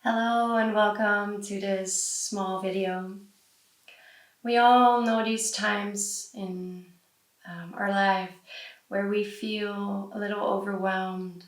Hello and welcome to this small video. We all know these times in our life where we feel a little overwhelmed.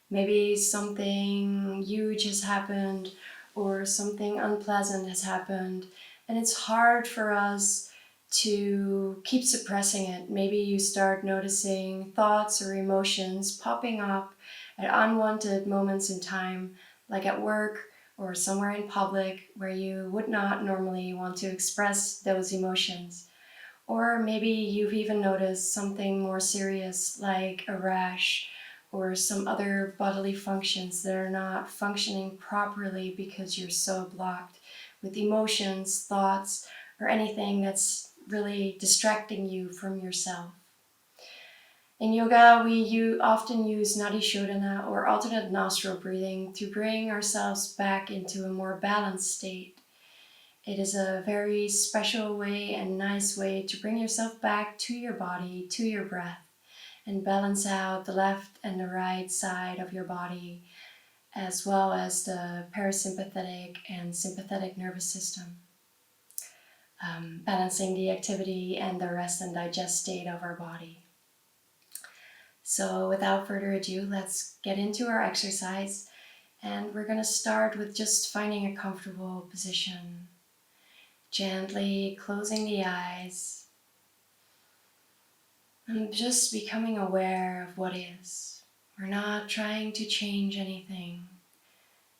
Maybe something huge has happened or something unpleasant has happened, and it's hard for us to keep suppressing it. Maybe you start noticing thoughts or emotions popping up at unwanted moments in time, like at work or somewhere in public where you would not normally want to express those emotions. Or maybe you've even noticed something more serious like a rash or some other bodily functions that are not functioning properly because you're so blocked with emotions, thoughts, or anything that's really distracting you from yourself. In yoga, we often use Nadi shodana or alternate nostril breathing to bring ourselves back into a more balanced state. It is a very special way and nice way to bring yourself back to your body, to your breath, and balance out the left and the right side of your body, as well as the parasympathetic and sympathetic nervous system, balancing the activity and the rest and digest state of our body. So without further ado, let's get into our exercise. And we're going to start with just finding a comfortable position. Gently closing the eyes and just becoming aware of what is. We're not trying to change anything.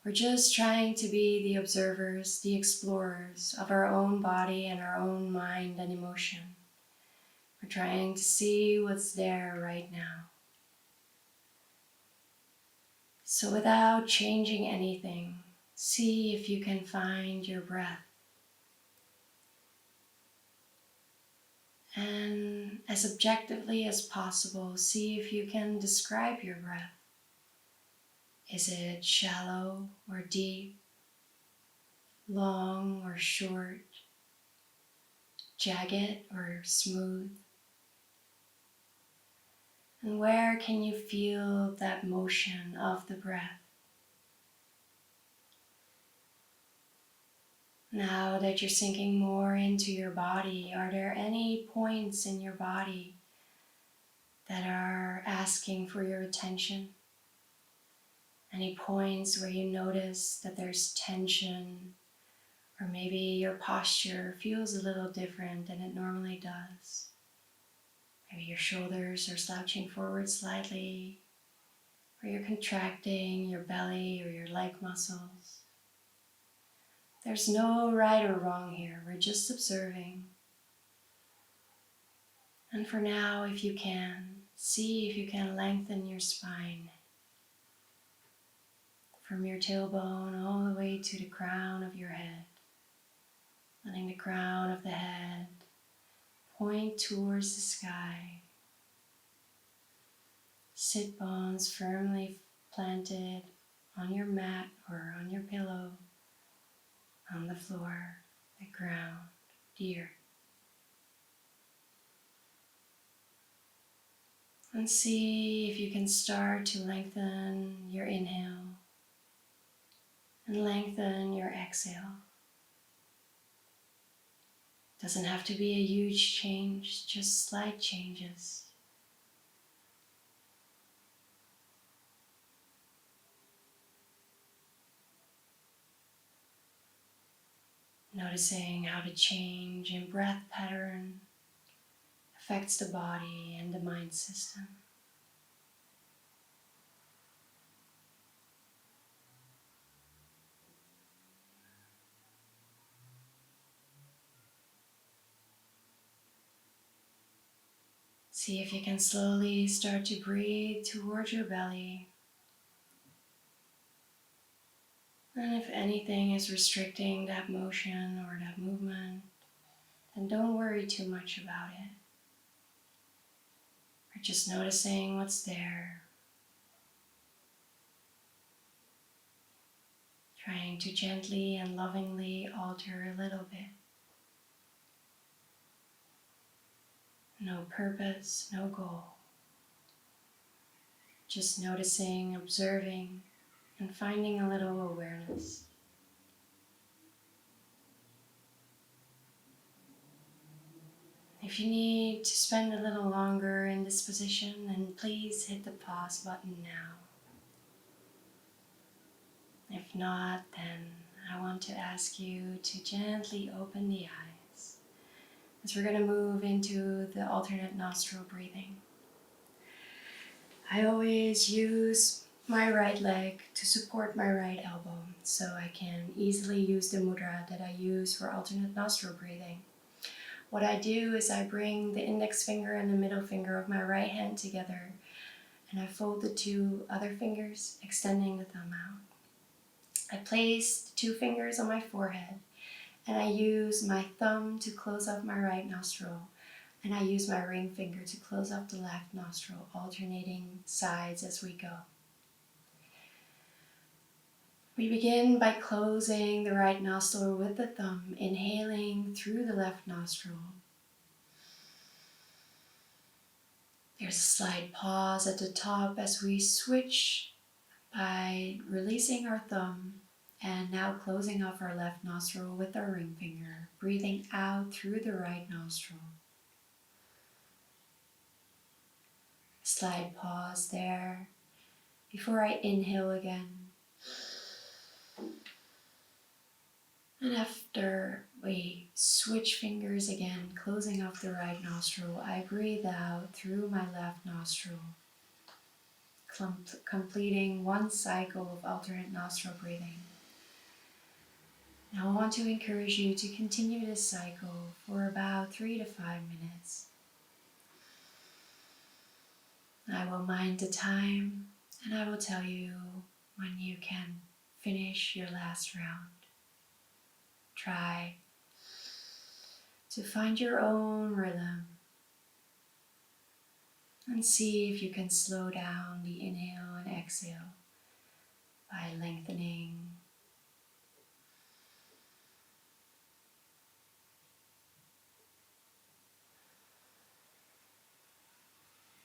We're just trying to be the observers, the explorers of our own body and our own mind and emotion. We're trying to see what's there right now. So without changing anything, see if you can find your breath. And as objectively as possible, see if you can describe your breath. Is it shallow or deep, long or short, jagged or smooth? And where can you feel that motion of the breath? Now that you're sinking more into your body, are there any points in your body that are asking for your attention? Any points where you notice that there's tension, or maybe your posture feels a little different than it normally does? Maybe your shoulders are slouching forward slightly, or you're contracting your belly or your leg muscles. There's no right or wrong here, we're just observing. And for now, if you can, see if you can lengthen your spine from your tailbone all the way to the crown of your head, letting the crown of the head point towards the sky. Sit bones firmly planted on your mat or on your pillow, on the floor, the ground, the earth. And see if you can start to lengthen your inhale and lengthen your exhale. Doesn't have to be a huge change, just slight changes. Noticing how the change in breath pattern affects the body and the mind system. See if you can slowly start to breathe towards your belly. And if anything is restricting that motion or that movement, then don't worry too much about it. We're just noticing what's there. Trying to gently and lovingly alter a little bit. No purpose, no goal. Just noticing, observing, and finding a little awareness. If you need to spend a little longer in this position, then please hit the pause button now. If not, then I want to ask you to gently open the eyes as we're going to move into the alternate nostril breathing. I always use my right leg to support my right elbow so I can easily use the mudra that I use for alternate nostril breathing. What I do is I bring the index finger and the middle finger of my right hand together, and I fold the two other fingers, extending the thumb out. I place the two fingers on my forehead, and I use my thumb to close off my right nostril, and I use my ring finger to close off the left nostril, alternating sides as we go. We begin by closing the right nostril with the thumb, inhaling through the left nostril. There's a slight pause at the top as we switch by releasing our thumb and now closing off our left nostril with our ring finger, breathing out through the right nostril. Slight pause there before I inhale again. And after we switch fingers again, closing off the right nostril, I breathe out through my left nostril, completing one cycle of alternate nostril breathing. Now I want to encourage you to continue this cycle for about 3 to 5 minutes. I will mind the time and I will tell you when you can finish your last round. Try to find your own rhythm and see if you can slow down the inhale and exhale by lengthening.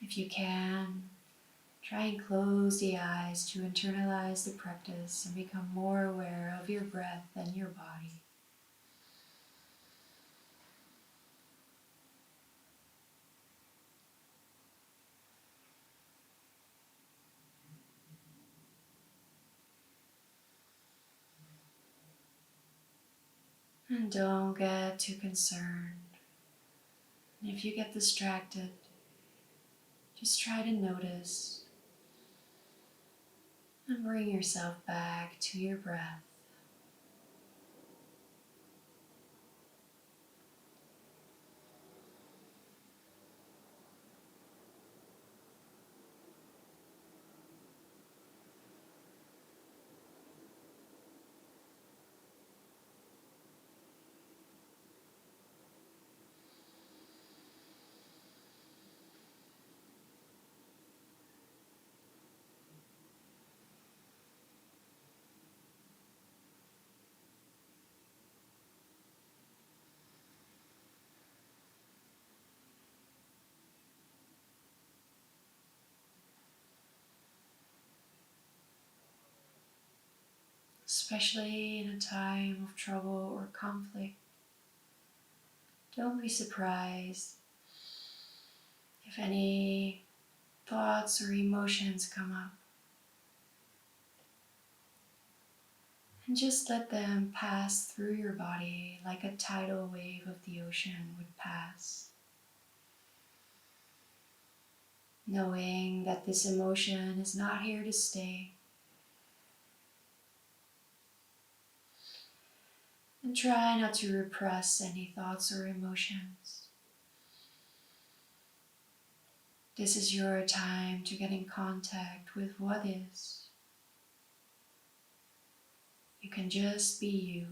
If you can, try and close the eyes to internalize the practice and become more aware of your breath and your body. And don't get too concerned. And if you get distracted, just try to notice and bring yourself back to your breath. Especially in a time of trouble or conflict, don't be surprised if any thoughts or emotions come up. And just let them pass through your body like a tidal wave of the ocean would pass. Knowing that this emotion is not here to stay. And try not to repress any thoughts or emotions. This is your time to get in contact with what is. You can just be you,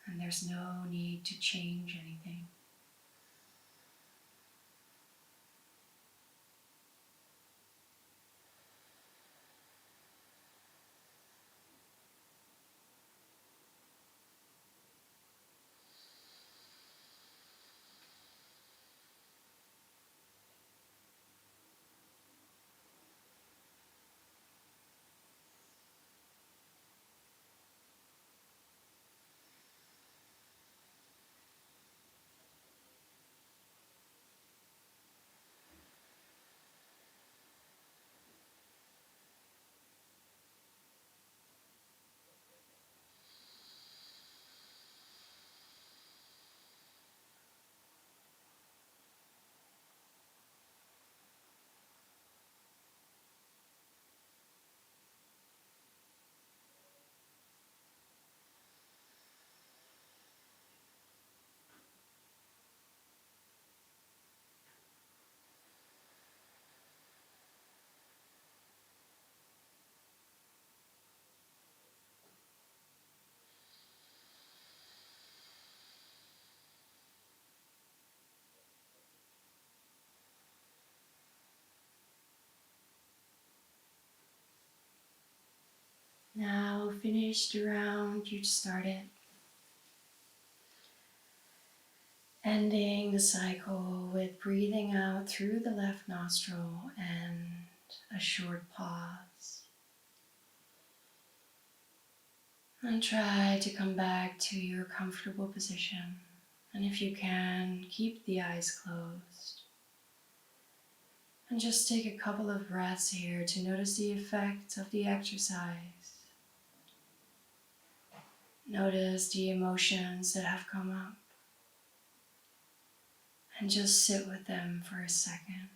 and there's no need to change anything. finish the round you started, ending the cycle with breathing out through the left nostril and a short pause. And try to come back to your comfortable position. And if you can, keep the eyes closed. And just take a couple of breaths here to notice the effect of the exercise. Notice the emotions that have come up. And just sit with them for a second.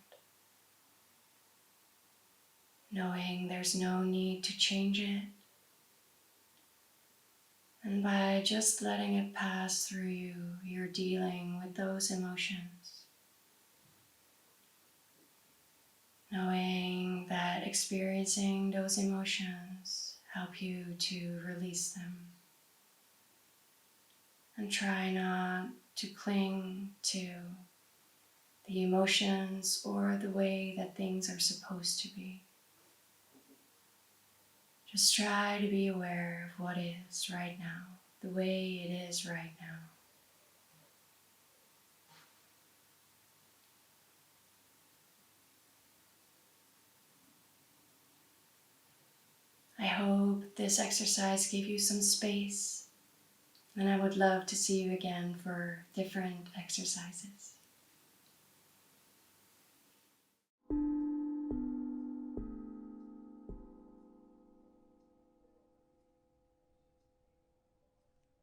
Knowing there's no need to change it. And by just letting it pass through you, you're dealing with those emotions. Knowing that experiencing those emotions help you to release them. And try not to cling to the emotions or the way that things are supposed to be. Just try to be aware of what is right now, the way it is right now. I hope this exercise gave you some space, and I would love to see you again for different exercises.